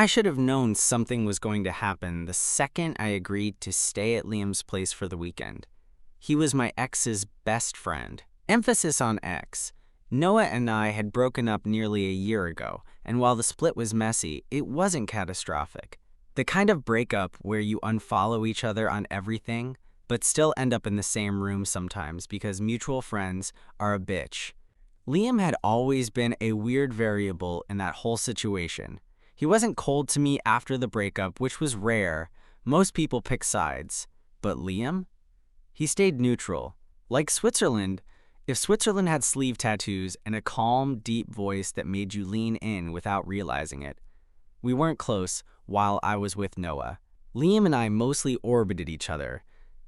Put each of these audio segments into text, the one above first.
I should have known something was going to happen the second I agreed to stay at Liam's place for the weekend. He was my ex's best friend. Emphasis on ex. Noah and I had broken up nearly a year ago, and while the split was messy, it wasn't catastrophic. The kind of breakup where you unfollow each other on everything, but still end up in the same room sometimes because mutual friends are a bitch. Liam had always been a weird variable in that whole situation. He wasn't cold to me after the breakup, which was rare. Most people pick sides. But Liam? He stayed neutral. Like Switzerland, if Switzerland had sleeve tattoos and a calm, deep voice that made you lean in without realizing it. We weren't close while I was with Noah. Liam and I mostly orbited each other.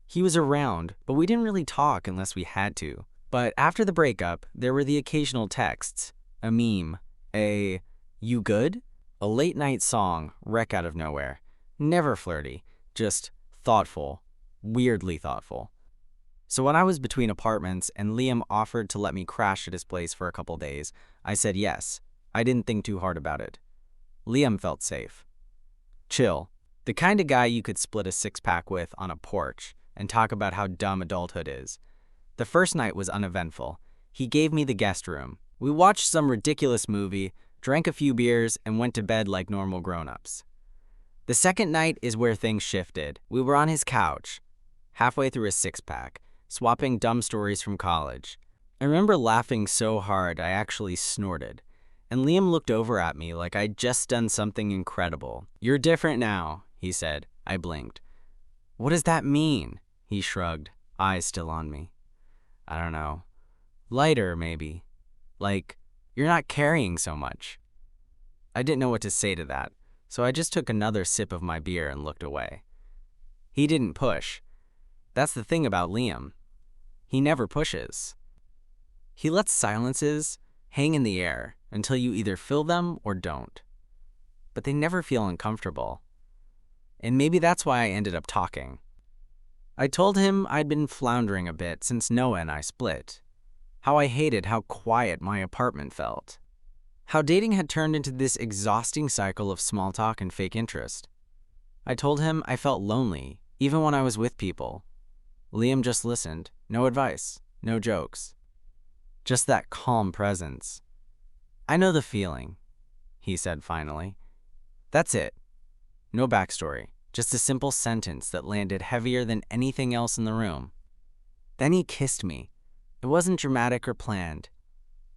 He was around, but we didn't really talk unless we had to. But after the breakup, there were the occasional texts, a meme, a "you good?" A late-night song, wreck out of nowhere. Never flirty, just thoughtful, weirdly thoughtful. So when I was between apartments and Liam offered to let me crash at his place for a couple days, I said yes. I didn't think too hard about it. Liam felt safe. Chill. The kind of guy you could split a six-pack with on a porch and talk about how dumb adulthood is. The first night was uneventful. He gave me the guest room. We watched some ridiculous movie, drank a few beers, and went to bed like normal grown-ups. The second night is where things shifted. We were on his couch, halfway through a six-pack, swapping dumb stories from college. I remember laughing so hard I actually snorted, and Liam looked over at me like I'd just done something incredible. "You're different now," he said. I blinked. "What does that mean?" He shrugged, eyes still on me. "I don't know. Lighter, maybe. Like, you're not carrying so much." I didn't know what to say to that, so I just took another sip of my beer and looked away. He didn't push. That's the thing about Liam. He never pushes. He lets silences hang in the air until you either fill them or don't. But they never feel uncomfortable. And maybe that's why I ended up talking. I told him I'd been floundering a bit since Noah and I split. How I hated how quiet my apartment felt. How dating had turned into this exhausting cycle of small talk and fake interest. I told him I felt lonely, even when I was with people. Liam just listened. No advice, no jokes. Just that calm presence. "I know the feeling," he said finally. That's it. No backstory, just a simple sentence that landed heavier than anything else in the room. Then he kissed me. It wasn't dramatic or planned.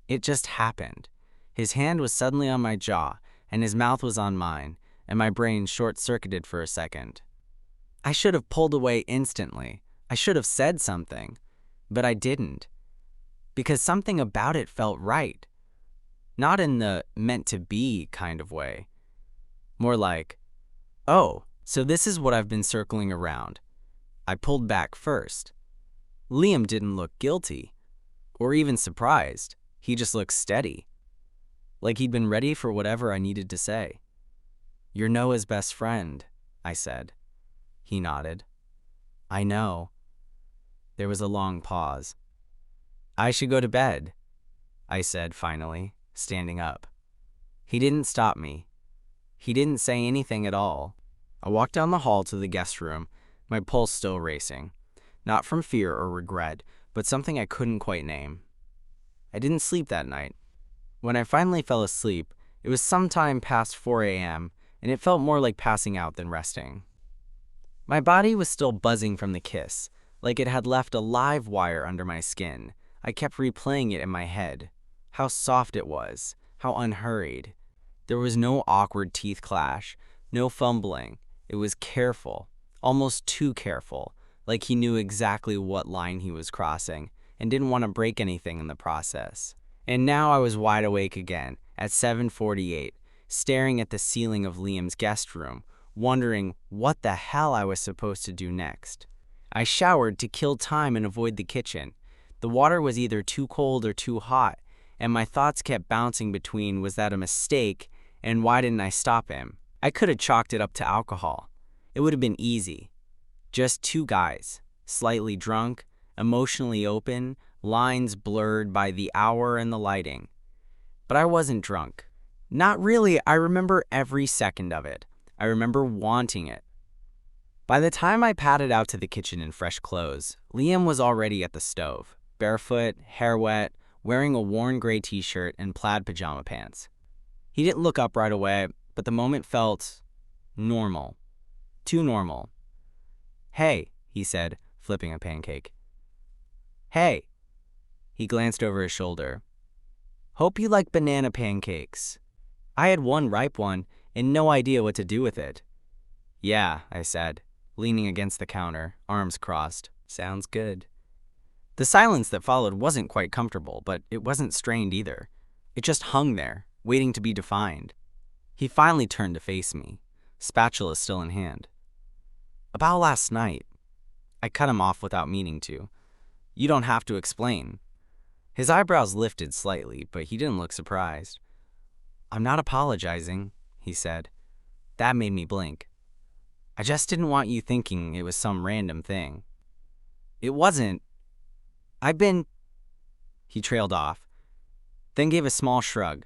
It just happened. His hand was suddenly on my jaw, and his mouth was on mine, and my brain short-circuited for a second. I should have pulled away instantly. I should have said something, but I didn't. Because something about it felt right. Not in the meant-to-be kind of way. More like, oh, so this is what I've been circling around. I pulled back first. Liam didn't look guilty, or even surprised. He just looked steady. Like he'd been ready for whatever I needed to say. "You're Noah's best friend," I said. He nodded. "I know." There was a long pause. "I should go to bed," I said finally, standing up. He didn't stop me. He didn't say anything at all. I walked down the hall to the guest room, my pulse still racing. Not from fear or regret, but something I couldn't quite name. I didn't sleep that night. When I finally fell asleep, it was sometime past 4 a.m., and it felt more like passing out than resting. My body was still buzzing from the kiss, like it had left a live wire under my skin. I kept replaying it in my head. How soft it was, how unhurried. There was no awkward teeth clash, no fumbling. It was careful, almost too careful, like he knew exactly what line he was crossing and didn't want to break anything in the process. And now I was wide awake again at 7:48, staring at the ceiling of Liam's guest room, wondering what the hell I was supposed to do next. I showered to kill time and avoid the kitchen. The water was either too cold or too hot, and my thoughts kept bouncing between was that a mistake and why didn't I stop him? I could have chalked it up to alcohol. It would have been easy. Just two guys, slightly drunk, emotionally open, lines blurred by the hour and the lighting. But I wasn't drunk. Not really. I remember every second of it. I remember wanting it. By the time I padded out to the kitchen in fresh clothes, Liam was already at the stove, barefoot, hair wet, wearing a worn gray t-shirt and plaid pajama pants. He didn't look up right away, but the moment felt normal. Too normal. "Hey," he said, flipping a pancake. "Hey." He glanced over his shoulder. "Hope you like banana pancakes." I had one ripe one and no idea what to do with it. "Yeah," I said, leaning against the counter, arms crossed. "Sounds good." The silence that followed wasn't quite comfortable, but it wasn't strained either. It just hung there, waiting to be defined. He finally turned to face me, spatula still in hand. "About last night." I cut him off without meaning to. "You don't have to explain." His eyebrows lifted slightly, but he didn't look surprised. "I'm not apologizing," he said. That made me blink. "I just didn't want you thinking it was some random thing." "It wasn't. I've been—" He trailed off, then gave a small shrug.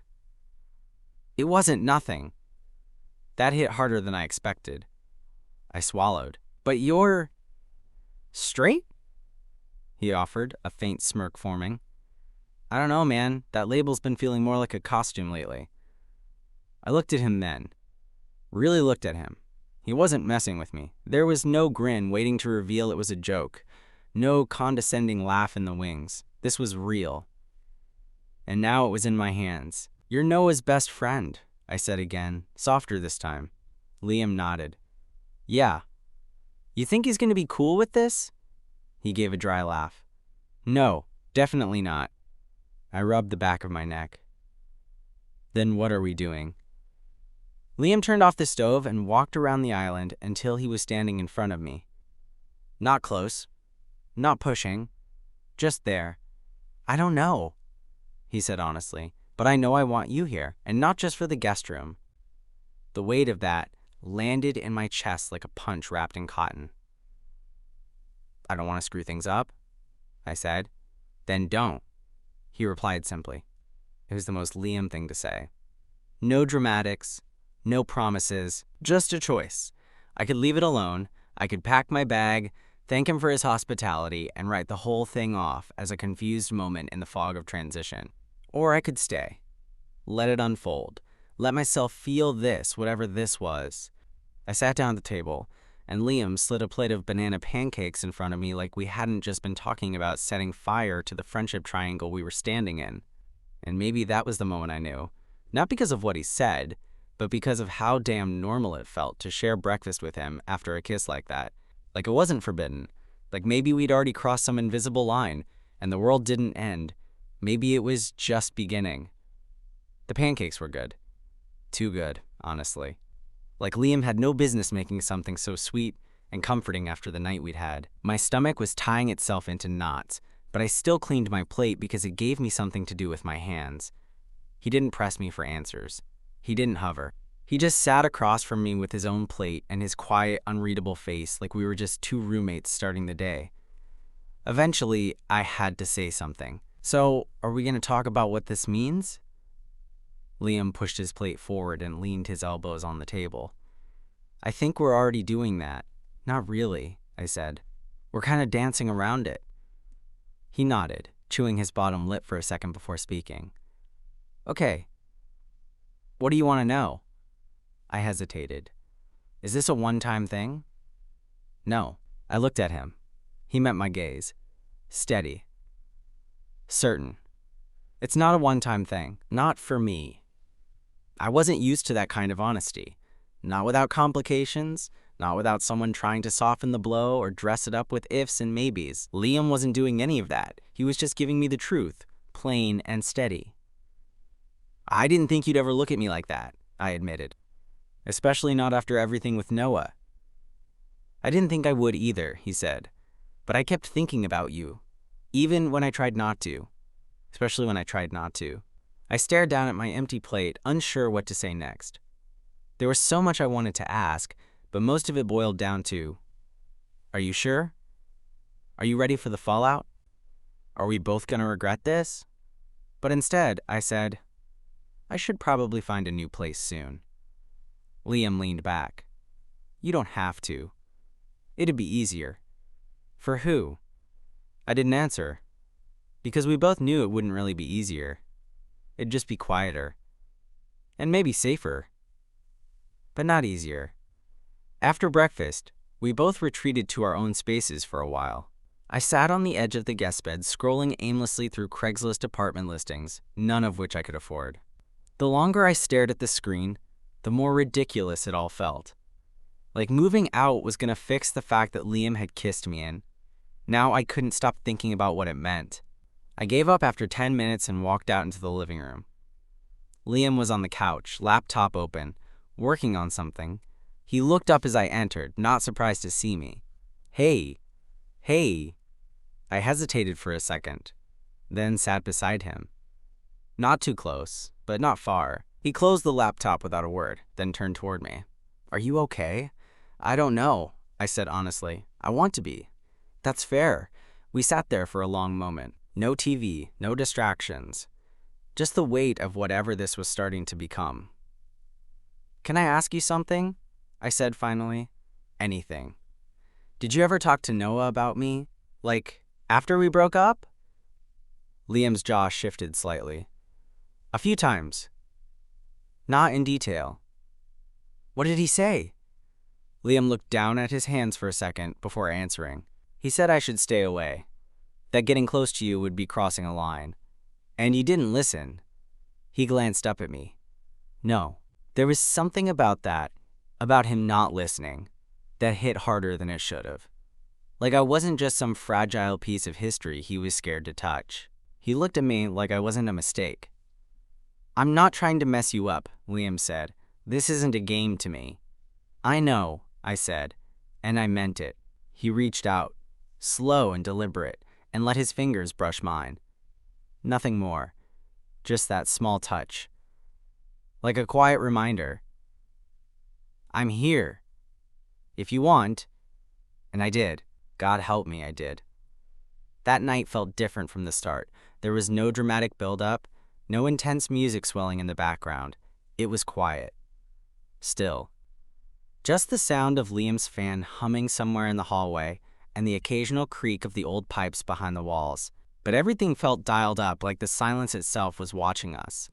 "It wasn't nothing." That hit harder than I expected. I swallowed. "But you're straight?" he offered, a faint smirk forming. "I don't know, man. That label's been feeling more like a costume lately." I looked at him then. Really looked at him. He wasn't messing with me. There was no grin waiting to reveal it was a joke. No condescending laugh in the wings. This was real. And now it was in my hands. "You're Noah's best friend," I said again, softer this time. Liam nodded. "Yeah." "You think he's going to be cool with this?" He gave a dry laugh. "No, definitely not." I rubbed the back of my neck. "Then what are we doing?" Liam turned off the stove and walked around the island until he was standing in front of me. Not close. Not pushing. Just there. "I don't know," he said honestly, "but I know I want you here, and not just for the guest room." The weight of that landed in my chest like a punch wrapped in cotton. "I don't want to screw things up," I said. "Then don't," he replied simply. It was the most Liam thing to say. No dramatics, no promises, just a choice. I could leave it alone, I could pack my bag, thank him for his hospitality, and write the whole thing off as a confused moment in the fog of transition. Or I could stay. Let it unfold. Let myself feel this, whatever this was. I sat down at the table, and Liam slid a plate of banana pancakes in front of me like we hadn't just been talking about setting fire to the friendship triangle we were standing in. And maybe that was the moment I knew. Not because of what he said, but because of how damn normal it felt to share breakfast with him after a kiss like that. Like it wasn't forbidden. Like maybe we'd already crossed some invisible line, and the world didn't end. Maybe it was just beginning. The pancakes were good. Too good, honestly. Like Liam had no business making something so sweet and comforting after the night we'd had. My stomach was tying itself into knots, but I still cleaned my plate because it gave me something to do with my hands. He didn't press me for answers. He didn't hover. He just sat across from me with his own plate and his quiet, unreadable face like we were just two roommates starting the day. Eventually, I had to say something. "So, are we going to talk about what this means?" Liam pushed his plate forward and leaned his elbows on the table. "I think we're already doing that." "Not really," I said. "We're kind of dancing around it." He nodded, chewing his bottom lip for a second before speaking. "Okay. What do you want to know?" I hesitated. "Is this a one-time thing?" "No." I looked at him. He met my gaze. Steady. Certain. "It's not a one-time thing. Not for me." I wasn't used to that kind of honesty. Not without complications, not without someone trying to soften the blow or dress it up with ifs and maybes. Liam wasn't doing any of that. He was just giving me the truth, plain and steady. "I didn't think you'd ever look at me like that," I admitted. "Especially not after everything with Noah." "I didn't think I would either," he said. "But I kept thinking about you, even when I tried not to. Especially when I tried not to." I stared down at my empty plate, unsure what to say next. There was so much I wanted to ask, but most of it boiled down to, "Are you sure? Are you ready for the fallout? Are we both going to regret this?" But instead, I said, I should probably find a new place soon. Liam leaned back. You don't have to. It'd be easier. For who? I didn't answer, because we both knew it wouldn't really be easier. It'd just be quieter. And maybe safer. But not easier. After breakfast, we both retreated to our own spaces for a while. I sat on the edge of the guest bed, scrolling aimlessly through Craigslist apartment listings, none of which I could afford. The longer I stared at the screen, the more ridiculous it all felt. Like moving out was going to fix the fact that Liam had kissed me in. Now I couldn't stop thinking about what it meant. I gave up after 10 minutes and walked out into the living room. Liam was on the couch, laptop open, working on something. He looked up as I entered, not surprised to see me. Hey. I hesitated for a second, then sat beside him. Not too close, but not far. He closed the laptop without a word, then turned toward me. Are you okay? I don't know, I said honestly. I want to be. That's fair. We sat there for a long moment. No TV, no distractions. Just the weight of whatever this was starting to become. Can I ask you something? I said finally. Anything. Did you ever talk to Noah about me? Like, after we broke up? Liam's jaw shifted slightly. A few times. Not in detail. What did he say? Liam looked down at his hands for a second before answering. He said I should stay away. That getting close to you would be crossing a line. And you didn't listen. He glanced up at me. No. There was something about that, about him not listening, that hit harder than it should have. Like I wasn't just some fragile piece of history he was scared to touch. He looked at me like I wasn't a mistake. I'm not trying to mess you up, Liam said. This isn't a game to me. I know, I said, and I meant it. He reached out, slow and deliberate, and let his fingers brush mine. Nothing more, just that small touch. Like a quiet reminder. I'm here. If you want. And I did. God help me, I did. That night felt different from the start. There was no dramatic build-up, no intense music swelling in the background. It was quiet. Still. Just the sound of Liam's fan humming somewhere in the hallway and the occasional creak of the old pipes behind the walls. But everything felt dialed up, like the silence itself was watching us.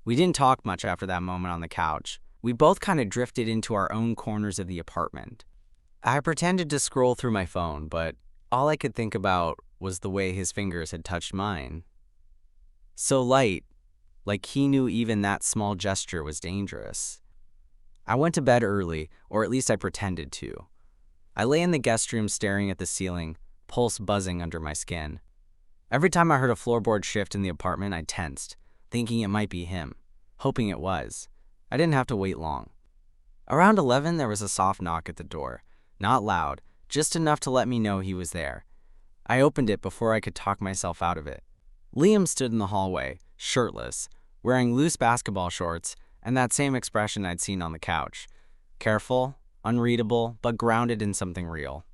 We didn't talk much after that moment on the couch. We both kind of drifted into our own corners of the apartment. I pretended to scroll through my phone, but all I could think about was the way his fingers had touched mine. So light, like he knew even that small gesture was dangerous. I went to bed early, or at least I pretended to. I lay in the guest room staring at the ceiling, pulse buzzing under my skin. Every time I heard a floorboard shift in the apartment, I tensed, thinking it might be him, hoping it was. I didn't have to wait long. Around 11, there was a soft knock at the door. Not loud, just enough to let me know he was there. I opened it before I could talk myself out of it. Liam stood in the hallway, shirtless, wearing loose basketball shorts and that same expression I'd seen on the couch. Careful, unreadable, but grounded in something real.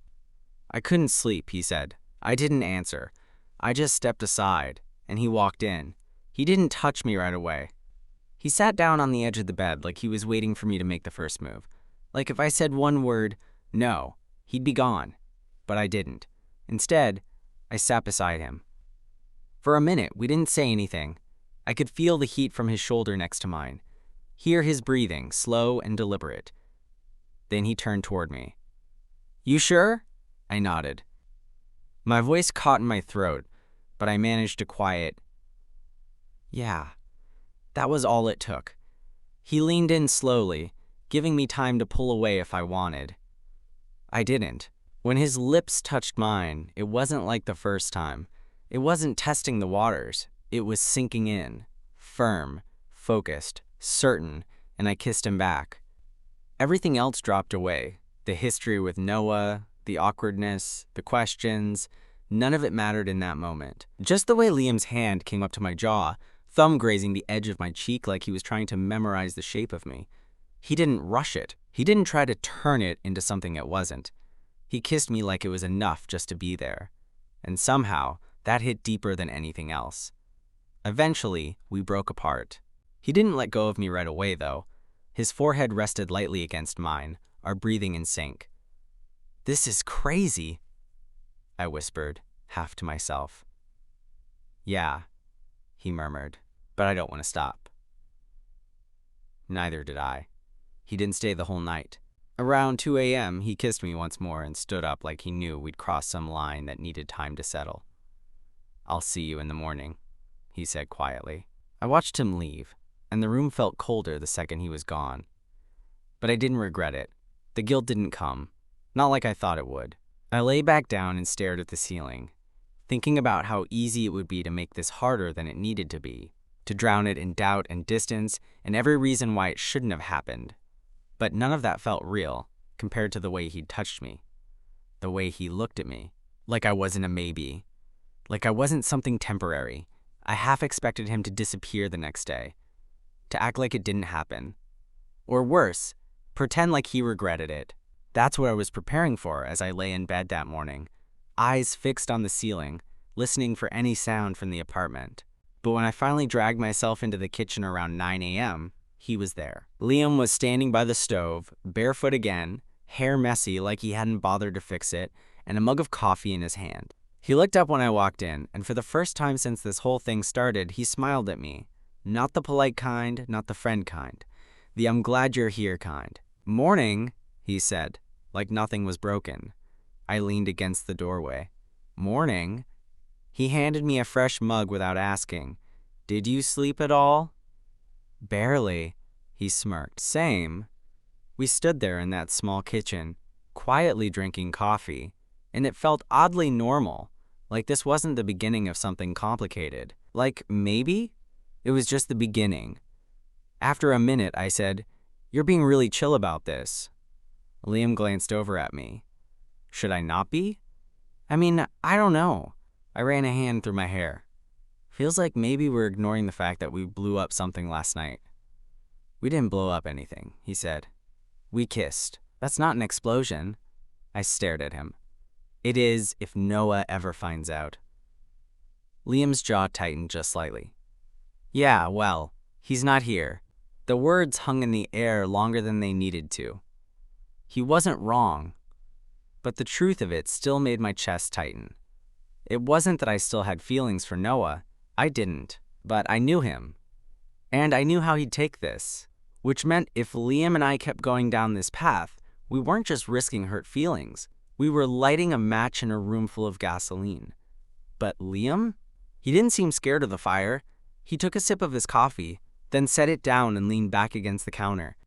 I couldn't sleep, he said. I didn't answer. I just stepped aside, and he walked in. He didn't touch me right away. He sat down on the edge of the bed like he was waiting for me to make the first move. Like if I said one word, no, he'd be gone. But I didn't. Instead, I sat beside him. For a minute, we didn't say anything. I could feel the heat from his shoulder next to mine. Hear his breathing, slow and deliberate. Then he turned toward me. You sure? I nodded. My voice caught in my throat, but I managed to quiet. Yeah, that was all it took. He leaned in slowly, giving me time to pull away if I wanted. I didn't. When his lips touched mine, it wasn't like the first time. It wasn't testing the waters. It was sinking in, firm, focused, certain, and I kissed him back. Everything else dropped away. The history with Noah, the awkwardness, the questions, none of it mattered in that moment. Just the way Liam's hand came up to my jaw, thumb grazing the edge of my cheek like he was trying to memorize the shape of me. He didn't rush it. He didn't try to turn it into something it wasn't. He kissed me like it was enough just to be there. And somehow, that hit deeper than anything else. Eventually, we broke apart. He didn't let go of me right away, though. His forehead rested lightly against mine, our breathing in sync. "This is crazy," I whispered, half to myself. "Yeah," he murmured, "but I don't want to stop." Neither did I. He didn't stay the whole night. Around 2 a.m., he kissed me once more and stood up like he knew we'd crossed some line that needed time to settle. "I'll see you in the morning," he said quietly. I watched him leave, and the room felt colder the second he was gone. But I didn't regret it. The guilt didn't come, not like I thought it would. I lay back down and stared at the ceiling, thinking about how easy it would be to make this harder than it needed to be, to drown it in doubt and distance and every reason why it shouldn't have happened. But none of that felt real compared to the way he'd touched me, the way he looked at me, like I wasn't a maybe, like I wasn't something temporary. I half expected him to disappear the next day, to act like it didn't happen. Or worse, pretend like he regretted it. That's what I was preparing for as I lay in bed that morning, eyes fixed on the ceiling, listening for any sound from the apartment. But when I finally dragged myself into the kitchen around 9 a.m., he was there. Liam was standing by the stove, barefoot again, hair messy like he hadn't bothered to fix it, and a mug of coffee in his hand. He looked up when I walked in, and for the first time since this whole thing started, he smiled at me. Not the polite kind, not the friend kind. The "I'm glad you're here" kind. "Morning," he said, like nothing was broken. I leaned against the doorway. "Morning." He handed me a fresh mug without asking. "Did you sleep at all?" "Barely," he smirked. "Same." We stood there in that small kitchen, quietly drinking coffee, and it felt oddly normal, like this wasn't the beginning of something complicated. Like maybe it was just the beginning. After a minute, I said, "You're being really chill about this." Liam glanced over at me. "Should I not be?" "I mean, I don't know." I ran a hand through my hair. "Feels like maybe we're ignoring the fact that we blew up something last night." "We didn't blow up anything," he said. "We kissed. That's not an explosion." I stared at him. "It is if Noah ever finds out." Liam's jaw tightened just slightly. "Yeah, well, he's not here." The words hung in the air longer than they needed to. He wasn't wrong, but the truth of it still made my chest tighten. It wasn't that I still had feelings for Noah. I didn't, but I knew him. And I knew how he'd take this, which meant if Liam and I kept going down this path, we weren't just risking hurt feelings. We were lighting a match in a room full of gasoline. But Liam? He didn't seem scared of the fire. He took a sip of his coffee, then set it down and leaned back against the counter.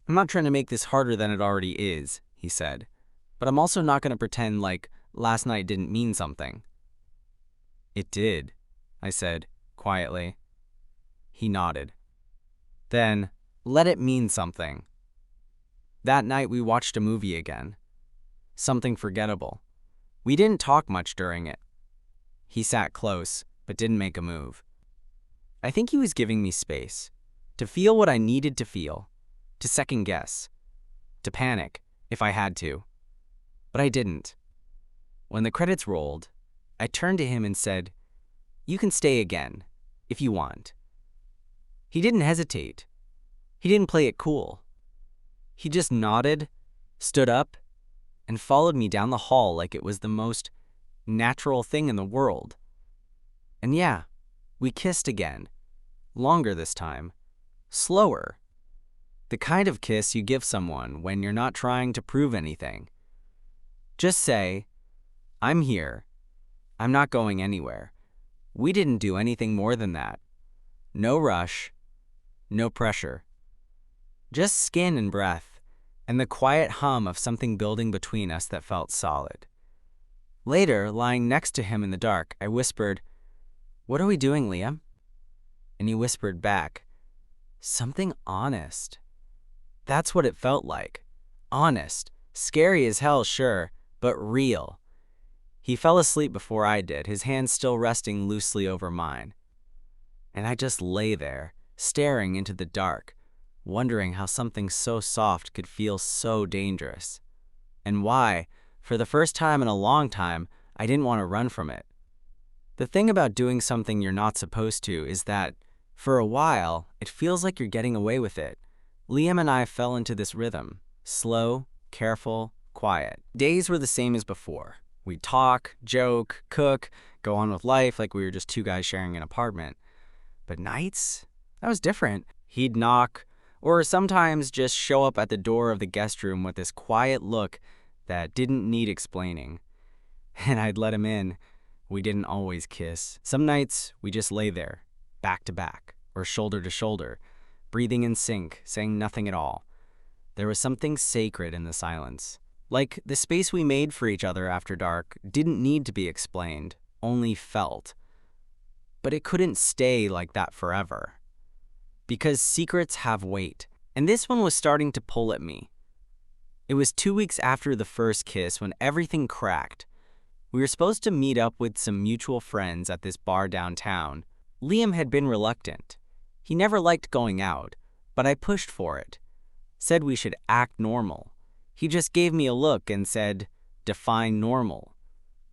"I'm not trying to make this harder than it already is," he said, "but I'm also not going to pretend like last night didn't mean something." "It did," I said, quietly. He nodded. "Then, let it mean something." That night we watched a movie again. Something forgettable. We didn't talk much during it. He sat close, but didn't make a move. I think he was giving me space, to feel what I needed to feel, to second guess, to panic, if I had to. But I didn't. When the credits rolled, I turned to him and said, "You can stay again, if you want." He didn't hesitate. He didn't play it cool. He just nodded, stood up, and followed me down the hall like it was the most natural thing in the world. And yeah, we kissed again. Longer this time. Slower. The kind of kiss you give someone when you're not trying to prove anything. Just say, "I'm here. I'm not going anywhere." We didn't do anything more than that. No rush. No pressure. Just skin and breath, and the quiet hum of something building between us that felt solid. Later, lying next to him in the dark, I whispered, "What are we doing, Liam?" And he whispered back, "Something honest." That's what it felt like. Honest. Scary as hell, sure, but real. He fell asleep before I did, his hand still resting loosely over mine. And I just lay there, staring into the dark, wondering how something so soft could feel so dangerous. And why, for the first time in a long time, I didn't want to run from it. The thing about doing something you're not supposed to is that, For a while, it feels like you're getting away with it. Liam and I fell into this rhythm. Slow, careful, quiet. Days were the same as before. We'd talk, joke, cook, go on with life like we were just two guys sharing an apartment. But nights? That was different. He'd knock, or sometimes just show up at the door of the guest room with this quiet look that didn't need explaining. And I'd let him in. We didn't always kiss. Some nights, we just lay there, back to back, or shoulder to shoulder, breathing in sync, saying nothing at all. There was something sacred in the silence. Like the space we made for each other after dark didn't need to be explained, only felt. But it couldn't stay like that forever. Because secrets have weight, and this one was starting to pull at me. It was 2 weeks after the first kiss when everything cracked. We were supposed to meet up with some mutual friends at this bar downtown. Liam had been reluctant. He never liked going out, but I pushed for it. Said we should act normal. He just gave me a look and said, define normal.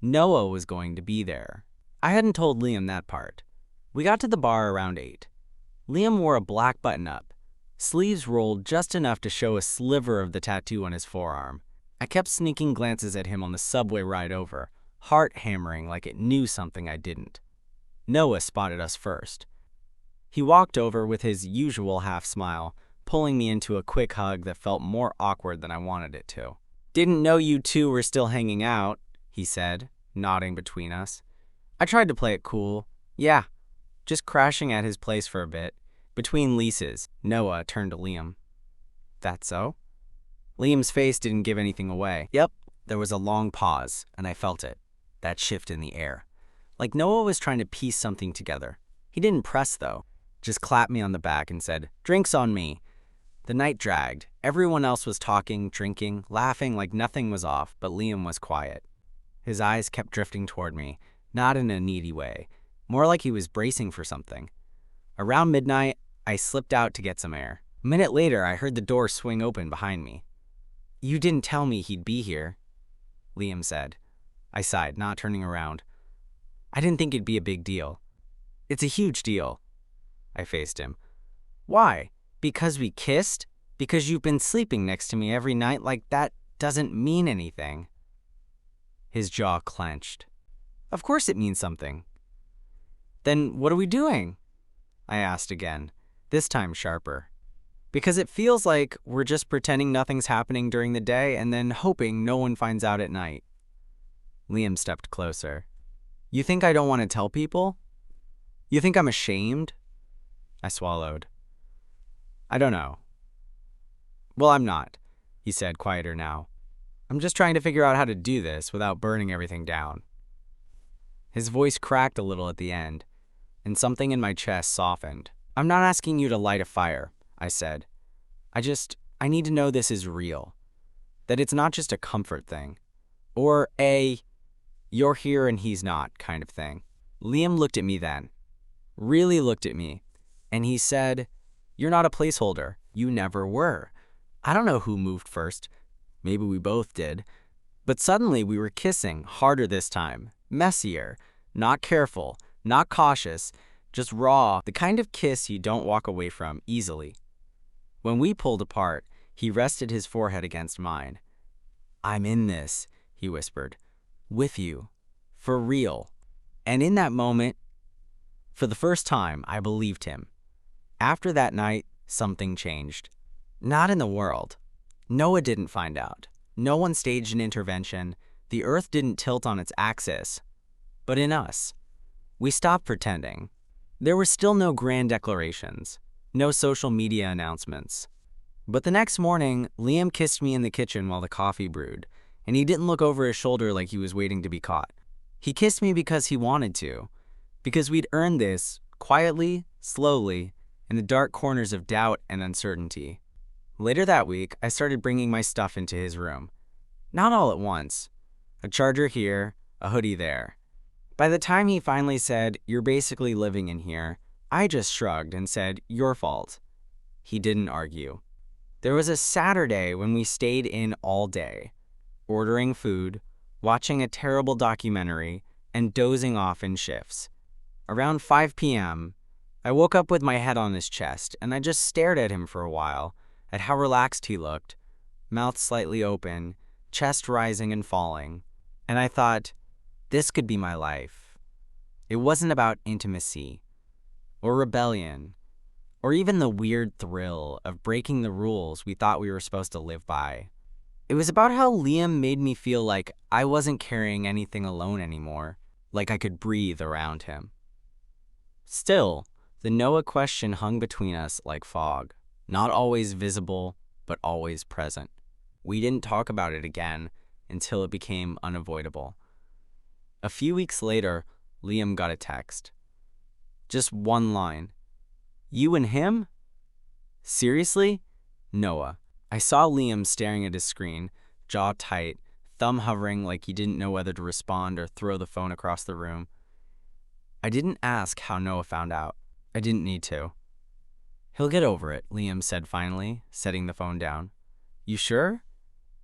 Noah was going to be there. I hadn't told Liam that part. We got to the bar around 8. Liam wore a black button-up, sleeves rolled just enough to show a sliver of the tattoo on his forearm. I kept sneaking glances at him on the subway ride over, heart hammering like it knew something I didn't. Noah spotted us first. He walked over with his usual half-smile, pulling me into a quick hug that felt more awkward than I wanted it to. Didn't know you two were still hanging out, he said, nodding between us. I tried to play it cool. Yeah, just crashing at his place for a bit. Between leases, Noah turned to Liam. That so? Liam's face didn't give anything away. Yep, there was a long pause, and I felt it. That shift in the air. Like Noah was trying to piece something together. He didn't press, though. Just clapped me on the back and said, "Drinks on me." The night dragged. Everyone else was talking, drinking, laughing like nothing was off, but Liam was quiet. His eyes kept drifting toward me, not in a needy way, more like he was bracing for something. Around midnight, I slipped out to get some air. A minute later, I heard the door swing open behind me. "You didn't tell me he'd be here," Liam said. I sighed, not turning around. "I didn't think it'd be a big deal." "It's a huge deal," I faced him. "Why? Because we kissed? Because you've been sleeping next to me every night like that doesn't mean anything." His jaw clenched. "Of course it means something." "Then what are we doing?" I asked again, this time sharper. "Because it feels like we're just pretending nothing's happening during the day and then hoping no one finds out at night." Liam stepped closer. "You think I don't want to tell people? You think I'm ashamed?" I swallowed. "I don't know." "Well, I'm not," he said, quieter now. "I'm just trying to figure out how to do this without burning everything down." His voice cracked a little at the end, and something in my chest softened. "I'm not asking you to light a fire," I said. I need to know this is real. That it's not just a comfort thing. Or you're here and he's not kind of thing." Liam looked at me then. Really looked at me. And he said, "You're not a placeholder. You never were. I don't know who moved first. Maybe we both did. But suddenly we were kissing, harder this time, messier, not careful, not cautious, just raw, the kind of kiss you don't walk away from easily." When we pulled apart, he rested his forehead against mine. "I'm in this," he whispered. "With you. For real." And in that moment, for the first time, I believed him. After that night, something changed. Not in the world. Noah didn't find out. No one staged an intervention. The earth didn't tilt on its axis. But in us. We stopped pretending. There were still no grand declarations. No social media announcements. But the next morning, Liam kissed me in the kitchen while the coffee brewed, and he didn't look over his shoulder like he was waiting to be caught. He kissed me because he wanted to. Because we'd earned this, quietly, slowly, in the dark corners of doubt and uncertainty. Later that week, I started bringing my stuff into his room. Not all at once. A charger here, a hoodie there. By the time he finally said, "You're basically living in here," I just shrugged and said, "Your fault." He didn't argue. There was a Saturday when we stayed in all day, ordering food, watching a terrible documentary, and dozing off in shifts. Around 5 p.m., I woke up with my head on his chest, and I just stared at him for a while, at how relaxed he looked, mouth slightly open, chest rising and falling. And I thought, this could be my life. It wasn't about intimacy, or rebellion, or even the weird thrill of breaking the rules we thought we were supposed to live by. It was about how Liam made me feel like I wasn't carrying anything alone anymore, like I could breathe around him. Still, the Noah question hung between us like fog, not always visible, but always present. We didn't talk about it again until it became unavoidable. A few weeks later, Liam got a text. Just one line. "You and him? Seriously? Noah." I saw Liam staring at his screen, jaw tight, thumb hovering like he didn't know whether to respond or throw the phone across the room. I didn't ask how Noah found out. I didn't need to. "He'll get over it," Liam said finally, setting the phone down. "You sure?"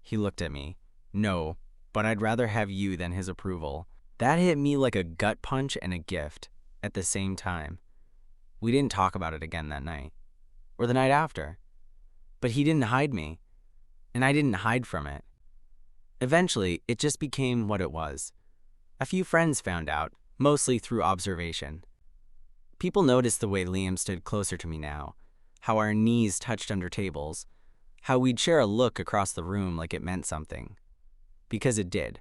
He looked at me. "No, but I'd rather have you than his approval." That hit me like a gut punch and a gift at the same time. We didn't talk about it again that night, or the night after. But he didn't hide me, and I didn't hide from it. Eventually, it just became what it was. A few friends found out, mostly through observation. People noticed the way Liam stood closer to me now, how our knees touched under tables, how we'd share a look across the room like it meant something. Because it did.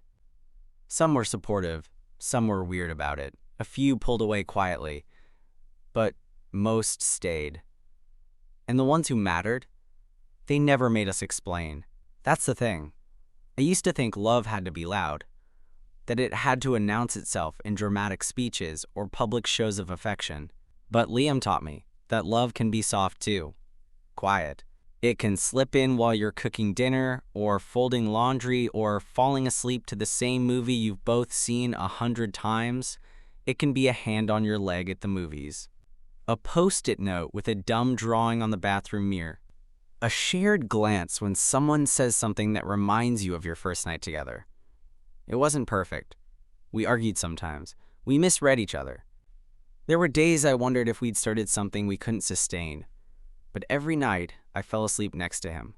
Some were supportive, some were weird about it, a few pulled away quietly, but most stayed. And the ones who mattered, they never made us explain. That's the thing. I used to think love had to be loud, that it had to announce itself in dramatic speeches or public shows of affection. But Liam taught me that love can be soft too, quiet. It can slip in while you're cooking dinner, or folding laundry, or falling asleep to the same movie you've both seen 100 times. It can be a hand on your leg at the movies, a post-it note with a dumb drawing on the bathroom mirror, a shared glance when someone says something that reminds you of your first night together. It wasn't perfect. We argued sometimes. We misread each other. There were days I wondered if we'd started something we couldn't sustain. But every night, I fell asleep next to him.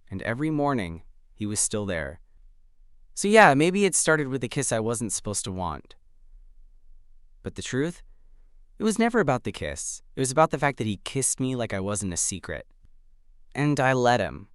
And every morning, he was still there. So yeah, maybe it started with a kiss I wasn't supposed to want. But the truth? It was never about the kiss. It was about the fact that he kissed me like I wasn't a secret. And I let him.